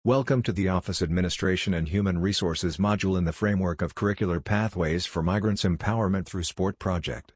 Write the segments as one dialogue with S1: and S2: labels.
S1: Welcome to the Office Administration and Human Resources module in the framework of Curricular Pathways for Migrants Empowerment through Sport project.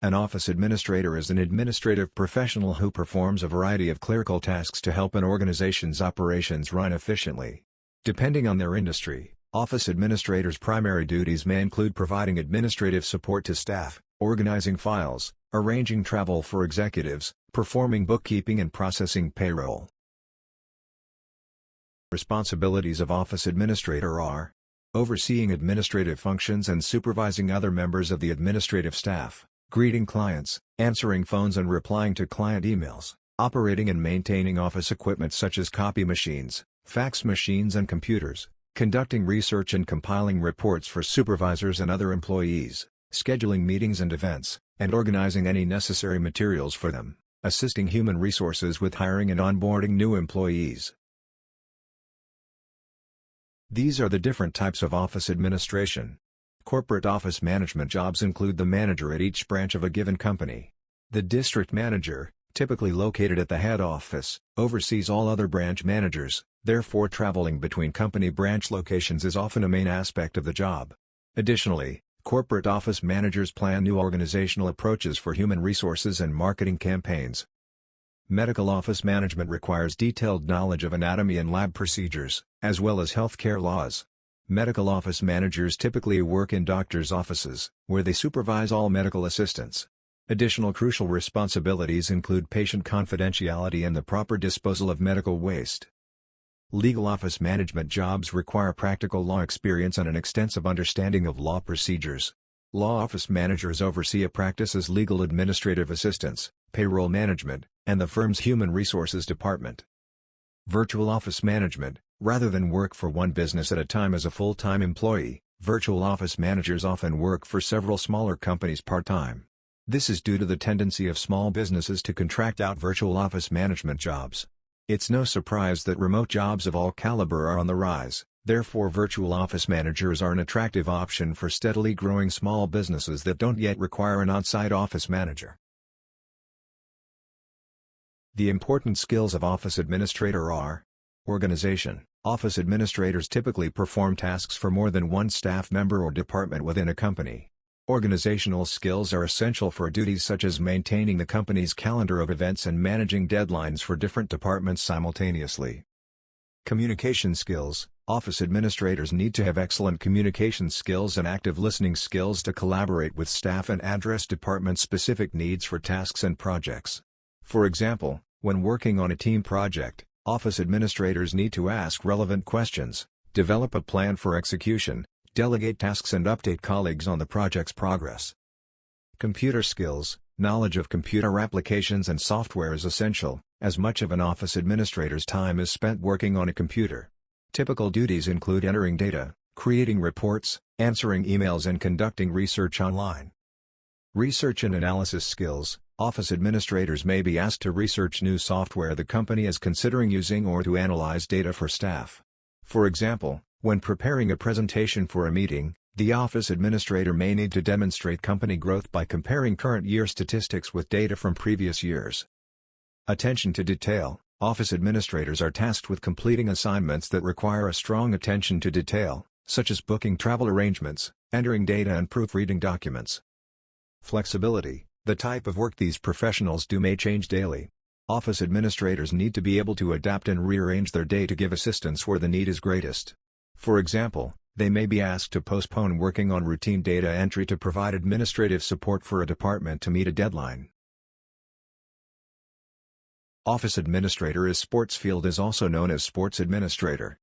S1: An office administrator is an administrative professional who performs a variety of clerical tasks to help an organization's operations run efficiently. Depending on their industry, office administrators' primary duties may include providing administrative support to staff, organizing files, arranging travel for executives, performing bookkeeping and processing payroll. Responsibilities of office administrator are overseeing administrative functions and supervising other members of the administrative staff, greeting clients, answering phones and replying to client emails, operating and maintaining office equipment such as copy machines, fax machines and computers, conducting research and compiling reports for supervisors and other employees, scheduling meetings and events, and organizing any necessary materials for them, assisting human resources with hiring and onboarding new employees. These are the different types of office administration. Corporate office management jobs include the manager at each branch of a given company. The district manager, typically located at the head office, oversees all other branch managers, therefore traveling between company branch locations is often a main aspect of the job. Additionally, corporate office managers plan new organizational approaches for human resources and marketing campaigns. Medical office management requires detailed knowledge of anatomy and lab procedures, as well as healthcare laws. Medical office managers typically work in doctors' offices, where they supervise all medical assistants. Additional crucial responsibilities include patient confidentiality and the proper disposal of medical waste. Legal office management jobs require practical law experience and an extensive understanding of law procedures. Law office managers oversee a practice as legal administrative assistants, payroll management, and the firm's human resources department. Virtual office management. Rather than work for one business at a time as a full-time employee, virtual office managers often work for several smaller companies part-time. This is due to the tendency of small businesses to contract out virtual office management jobs. It's no surprise that remote jobs of all caliber are on the rise, therefore virtual office managers are an attractive option for steadily growing small businesses that don't yet require an on-site office manager. The important skills of office administrator are organization. Office administrators typically perform tasks for more than one staff member or department within a company. Organizational skills are essential for duties such as maintaining the company's calendar of events and managing deadlines for different departments simultaneously. Communication skills. Office administrators need to have excellent communication skills and active listening skills to collaborate with staff and address department-specific needs for tasks and projects. For example, when working on a team project, office administrators need to ask relevant questions, develop a plan for execution, delegate tasks and update colleagues on the project's progress. Computer skills. Knowledge of computer applications and software is essential, as much of an office administrator's time is spent working on a computer. Typical duties include entering data, creating reports, answering emails and conducting research online. Research and analysis skills. Office administrators may be asked to research new software the company is considering using or to analyze data for staff. For example, when preparing a presentation for a meeting, the office administrator may need to demonstrate company growth by comparing current year statistics with data from previous years. Attention to detail. Office administrators are tasked with completing assignments that require a strong attention to detail, such as booking travel arrangements, entering data and proofreading documents. Flexibility. The type of work these professionals do may change daily. Office administrators need to be able to adapt and rearrange their day to give assistance where the need is greatest. For example, they may be asked to postpone working on routine data entry to provide administrative support for a department to meet a deadline. Office administrator is sports field is also known as sports administrator.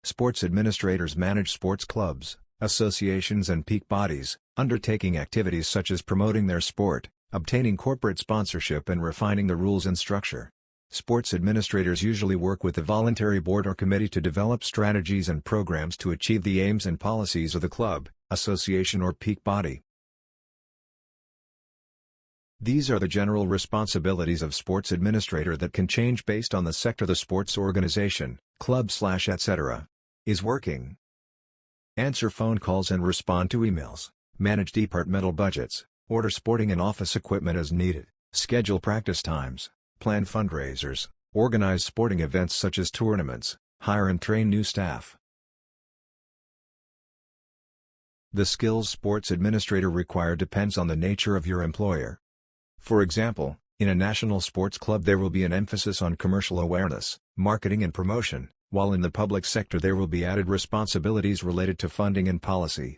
S1: Sports administrators manage sports clubs, associations and peak bodies, undertaking activities such as promoting their sport, obtaining corporate sponsorship and refining the rules and structure. Sports administrators usually work with the voluntary board or committee to develop strategies and programs to achieve the aims and policies of the club, association or peak body. These are the general responsibilities of sports administrator that can change based on the sector the sports organization, club/etc. is working. Answer phone calls and respond to emails, manage departmental budgets, order sporting and office equipment as needed, schedule practice times, plan fundraisers, Organize sporting events such as tournaments. Hire and train new staff. The skills sports administrator require depends on the nature of your employer. For example, in a national sports club there will be an emphasis on commercial awareness, marketing and promotion, while in the public sector there will be added responsibilities related to funding and policy.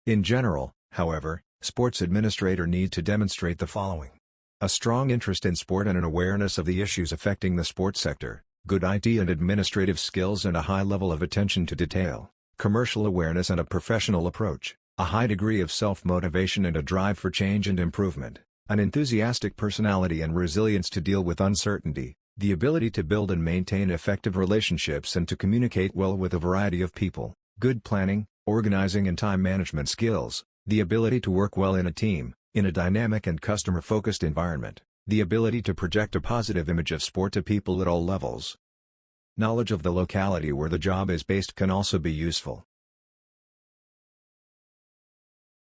S1: In general, however, sports administrator need to demonstrate the following: a strong interest in sport and an awareness of the issues affecting the sports sector, good IT and administrative skills and a high level of attention to detail, commercial awareness and a professional approach, a high degree of self-motivation and a drive for change and improvement, an enthusiastic personality and resilience to deal with uncertainty, the ability to build and maintain effective relationships and to communicate well with a variety of people, good planning, organizing and time management skills, the ability to work well in a team, in a dynamic and customer-focused environment, the ability to project a positive image of sport to people at all levels. Knowledge of the locality where the job is based can also be useful.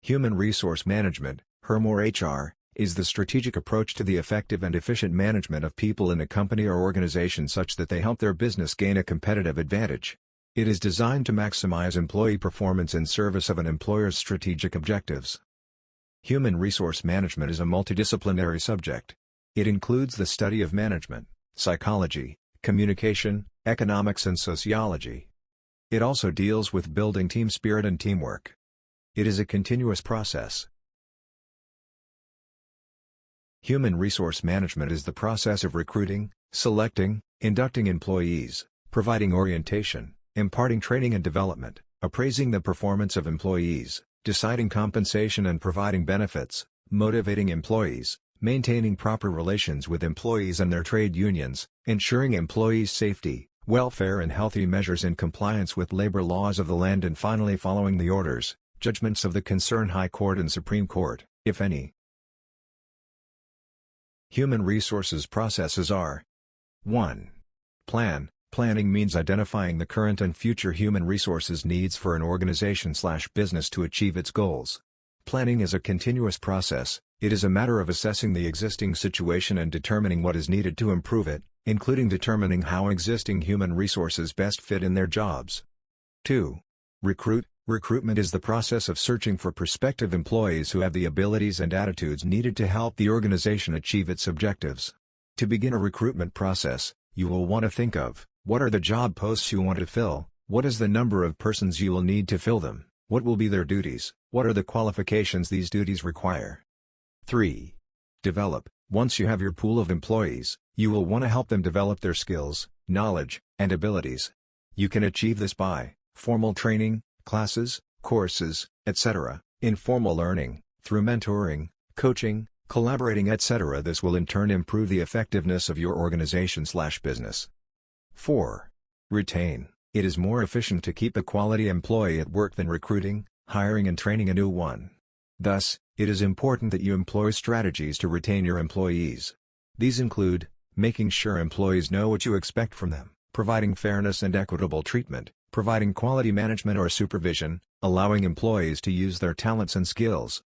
S1: Human resource management, HRM or HR, is the strategic approach to the effective and efficient management of people in a company or organization such that they help their business gain a competitive advantage. It is designed to maximize employee performance in service of an employer's strategic objectives. Human resource management is a multidisciplinary subject. It includes the study of management, psychology, communication, economics and sociology. It also deals with building team spirit and teamwork. It is a continuous process. Human resource management is the process of recruiting, selecting, inducting employees, providing orientation, imparting training and development, appraising the performance of employees, deciding compensation and providing benefits, motivating employees, maintaining proper relations with employees and their trade unions, ensuring employees' safety, welfare and healthy measures in compliance with labor laws of the land, and finally following the orders, judgments of the concerned High Court and Supreme Court, if any. Human resources processes are: 1. Plan. Planning means identifying the current and future human resources needs for an organization/business to achieve its goals. Planning is a continuous process. It is a matter of assessing the existing situation and determining what is needed to improve it, including determining how existing human resources best fit in their jobs. 2. Recruit. Recruitment is the process of searching for prospective employees who have the abilities and attitudes needed to help the organization achieve its objectives. To begin a recruitment process, you will want to think of: what are the job posts you want to fill? What is the number of persons you will need to fill them? What will be their duties? What are the qualifications these duties require? 3. Develop. Once you have your pool of employees, you will want to help them develop their skills, knowledge, and abilities. You can achieve this by formal training, classes, courses, etc., informal learning, through mentoring, coaching, collaborating, etc. This will in turn improve the effectiveness of your organization/business. 4. Retain. It is more efficient to keep a quality employee at work than recruiting, hiring and training a new one. Thus, it is important that you employ strategies to retain your employees. These include making sure employees know what you expect from them, providing fairness and equitable treatment, providing quality management or supervision, allowing employees to use their talents and skills.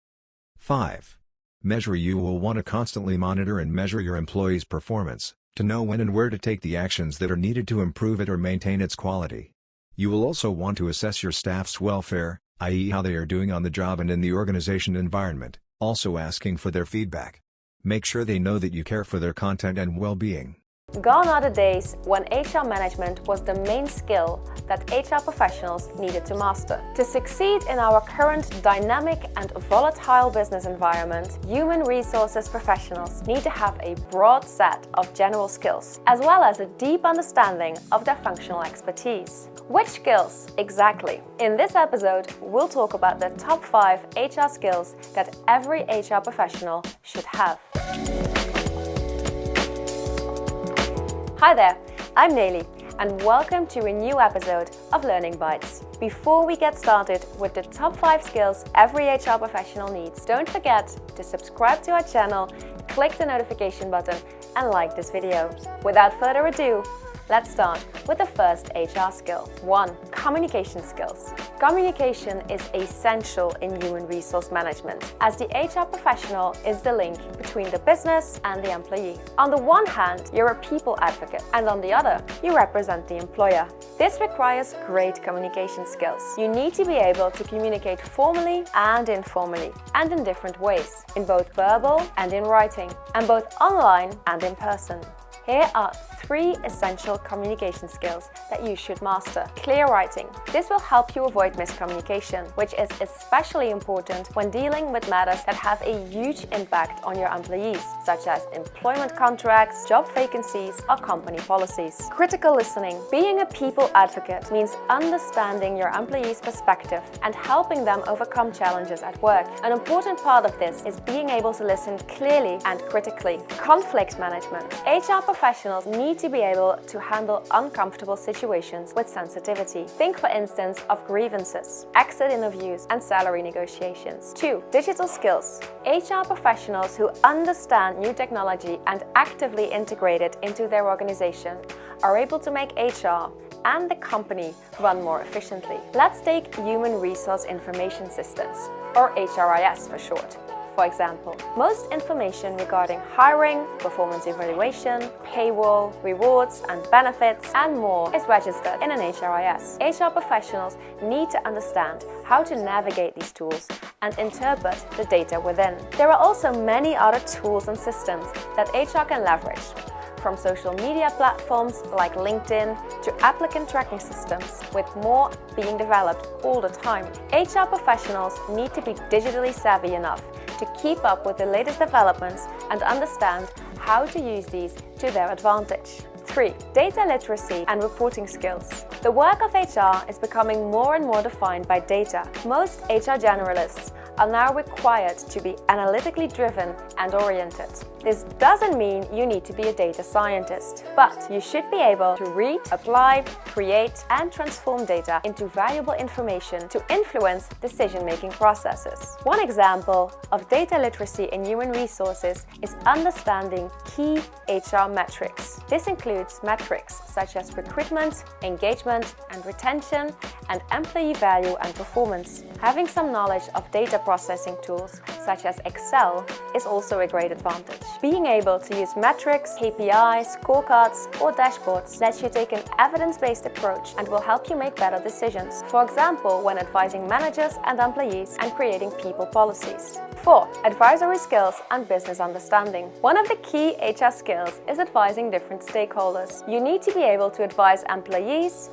S1: 5. Measure. You will want to constantly monitor and measure your employees' performance, to know when and where to take the actions that are needed to improve it or maintain its quality. You will also want to assess your staff's welfare, i.e. how they are doing on the job and in the organization environment, also asking for their feedback. Make sure they know that you care for their content and well-being.
S2: Gone are the days when HR management was the main skill that HR professionals needed to master. To succeed in our current dynamic and volatile business environment, human resources professionals need to have a broad set of general skills, as well as a deep understanding of their functional expertise. Which skills exactly? In this episode, we'll talk about the top 5 HR skills that every HR professional should have. Hi there, I'm Nelly, and welcome to a new episode of Learning Bites. Before we get started with the top 5 skills every HR professional needs, don't forget to subscribe to our channel, click the notification button, and like this video. Without further ado, let's start with the first HR skill. 1. communication skills. Communication is essential in human resource management, as the HR professional is the link between the business and the employee. On the one hand, you're a people advocate, and on the other, you represent the employer. This requires great communication skills. You need to be able to communicate formally and informally, and in different ways, in both verbal and in writing, and both online and in person. Here are 3 essential communication skills that you should master. Clear writing. This will help you avoid miscommunication, which is especially important when dealing with matters that have a huge impact on your employees, such as employment contracts, job vacancies, or company policies. Critical listening. Being a people advocate means understanding your employees' perspective and helping them overcome challenges at work. An important part of this is being able to listen clearly and critically. Conflict management. HR professionals need to be able to handle uncomfortable situations with sensitivity. Think, for instance, of grievances, exit interviews, and salary negotiations. 2. Digital skills. HR professionals who understand new technology and actively integrate it into their organization are able to make HR and the company run more efficiently. Let's take Human Resource Information Systems, or HRIS for short. For example, most information regarding hiring, performance evaluation, payroll, rewards and benefits, and more is registered in an HRIS. HR professionals need to understand how to navigate these tools and interpret the data within. There are also many other tools and systems that HR can leverage, from social media platforms like LinkedIn to applicant tracking systems, with more being developed all the time. HR professionals need to be digitally savvy enough to keep up with the latest developments and understand how to use these to their advantage. 3. Data literacy and reporting skills. The work of HR is becoming more and more defined by data. Most HR generalists are now required to be analytically driven and oriented. This doesn't mean you need to be a data scientist, but you should be able to read, apply, create, and transform data into valuable information to influence decision-making processes. One example of data literacy in human resources is understanding key HR metrics. This includes metrics such as recruitment, engagement and retention, and employee value and performance. Having some knowledge of data processing tools such as Excel is also a great advantage. Being able to use metrics, KPIs, scorecards, or dashboards lets you take an evidence-based approach and will help you make better decisions. For example, when advising managers and employees and creating people policies. 4. Advisory skills and business understanding. One of the key HR skills is advising different stakeholders. You need to be able to advise employees,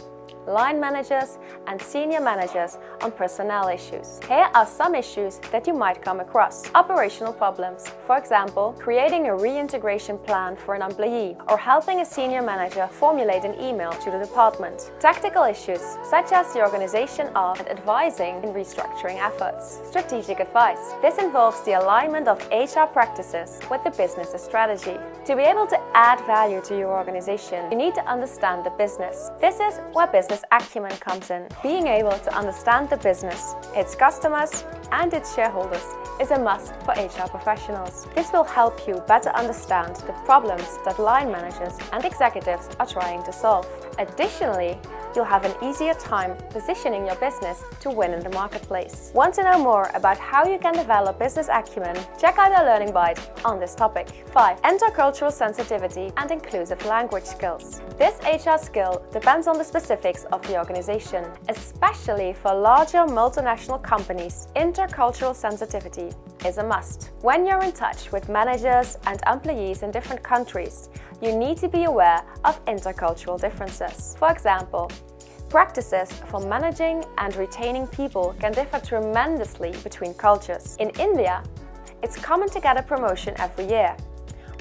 S2: line managers and senior managers on personnel issues. Here are some issues that you might come across. Operational problems. For example, creating a reintegration plan for an employee or helping a senior manager formulate an email to the department. Tactical issues, such as the organization of and advising in restructuring efforts. Strategic advice. This involves the alignment of HR practices with the business strategy. To be able to add value to your organization, you need to understand the business. This is where business acumen comes in. Being able to understand the business, its customers, and its shareholders is a must for HR professionals. This will help you better understand the problems that line managers and executives are trying to solve. Additionally, you'll have an easier time positioning your business to win in the marketplace. Want to know more about how you can develop business acumen? Check out our learning bite on this topic. 5. Intercultural sensitivity and inclusive language skills. This HR skill depends on the specifics of the organization. Especially for larger multinational companies, intercultural sensitivity is a must. When you're in touch with managers and employees in different countries, you need to be aware of intercultural differences. For example, practices for managing and retaining people can differ tremendously between cultures. In India, it's common to get a promotion every year,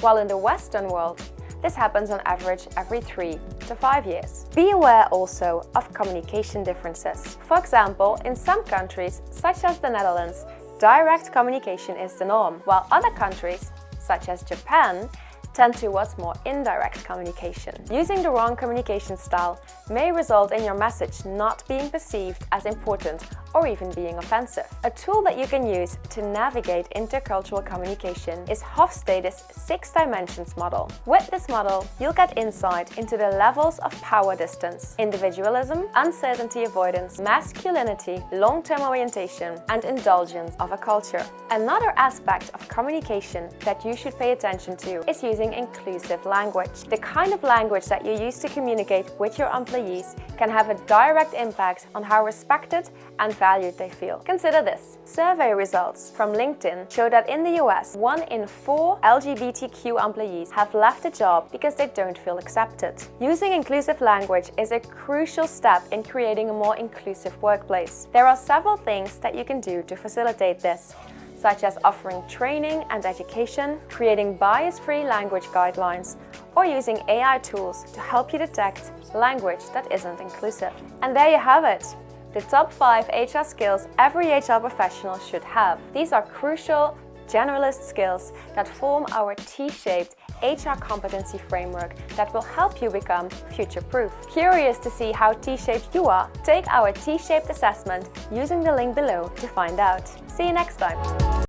S2: while in the Western world, this happens on average every 3 to 5 years. Be aware also of communication differences. For example, in some countries, such as the Netherlands, direct communication is the norm, while other countries, such as Japan, tend towards more indirect communication. Using the wrong communication style may result in your message not being perceived as important or even being offensive. A tool that you can use to navigate intercultural communication is Hofstede's 6 dimensions model. With this model, you'll get insight into the levels of power distance: individualism, uncertainty avoidance, masculinity, long-term orientation, and indulgence of a culture. Another aspect of communication that you should pay attention to is using inclusive language. The kind of language that you use to communicate with your employees can have a direct impact on how respected and valued they feel. Consider this. Survey results from LinkedIn show that in the US, 1 in 4 LGBTQ employees have left a job because they don't feel accepted. Using inclusive language is a crucial step in creating a more inclusive workplace. There are several things that you can do to facilitate this, such as offering training and education, creating bias-free language guidelines, or using AI tools to help you detect language that isn't inclusive. And there you have it, the top 5 HR skills every HR professional should have. These are crucial, generalist skills that form our T-shaped HR competency framework that will help you become future-proof. Curious to see how T-shaped you are? Take our T-shaped assessment using the link below to find out. See you next time.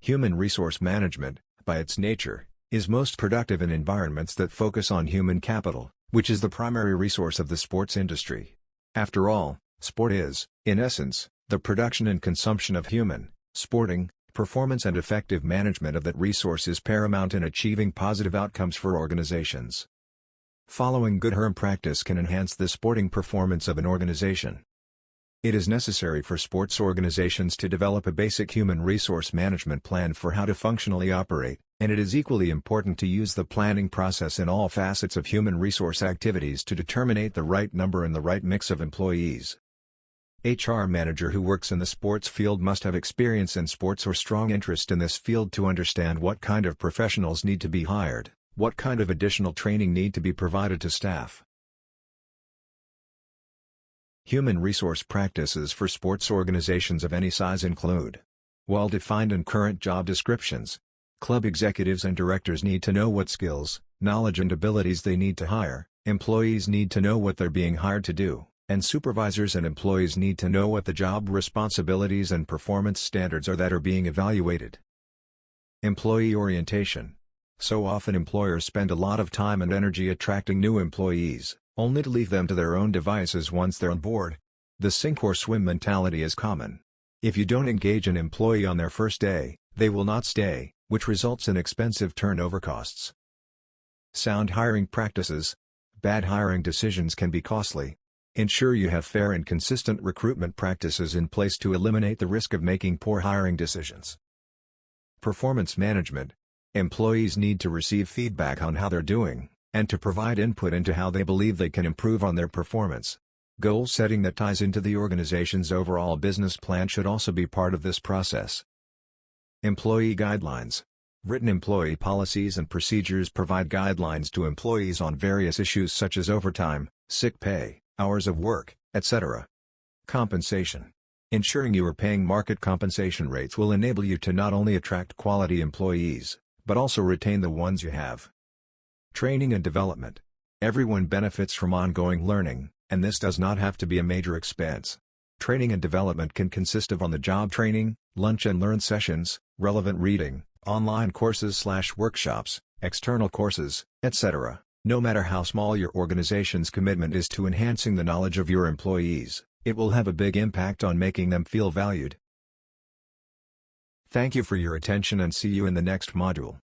S1: Human resource management, by its nature, is most productive in environments that focus on human capital, which is the primary resource of the sports industry. After all, sport is, in essence, the production and consumption of human, sporting, performance, and effective management of that resource is paramount in achieving positive outcomes for organizations. Following good HRM practice can enhance the sporting performance of an organization. It is necessary for sports organizations to develop a basic human resource management plan for how to functionally operate, and it is equally important to use the planning process in all facets of human resource activities to determine the right number and the right mix of employees. HR manager who works in the sports field must have experience in sports or strong interest in this field to understand what kind of professionals need to be hired, what kind of additional training need to be provided to staff. Human resource practices for sports organizations of any size include well-defined and current job descriptions. Club executives and directors need to know what skills, knowledge and abilities they need to hire, employees need to know what they're being hired to do, and supervisors and employees need to know what the job responsibilities and performance standards are that are being evaluated. Employee orientation. So often employers spend a lot of time and energy attracting new employees, only to leave them to their own devices once they're on board. The sink or swim mentality is common. If you don't engage an employee on their first day, they will not stay, which results in expensive turnover costs. Sound hiring practices. Bad hiring decisions can be costly. Ensure you have fair and consistent recruitment practices in place to eliminate the risk of making poor hiring decisions. Performance management. Employees need to receive feedback on how they're doing, and to provide input into how they believe they can improve on their performance. Goal setting that ties into the organization's overall business plan should also be part of this process. Employee guidelines. Written employee policies and procedures provide guidelines to employees on various issues such as overtime, sick pay, hours of work, etc. Compensation. Ensuring you are paying market compensation rates will enable you to not only attract quality employees, but also retain the ones you have. Training and development. Everyone benefits from ongoing learning, and this does not have to be a major expense. Training and development can consist of on-the-job training, lunch and learn sessions, relevant reading, online courses/workshops, external courses, etc. No matter how small your organization's commitment is to enhancing the knowledge of your employees, it will have a big impact on making them feel valued. Thank you for your attention and see you in the next module.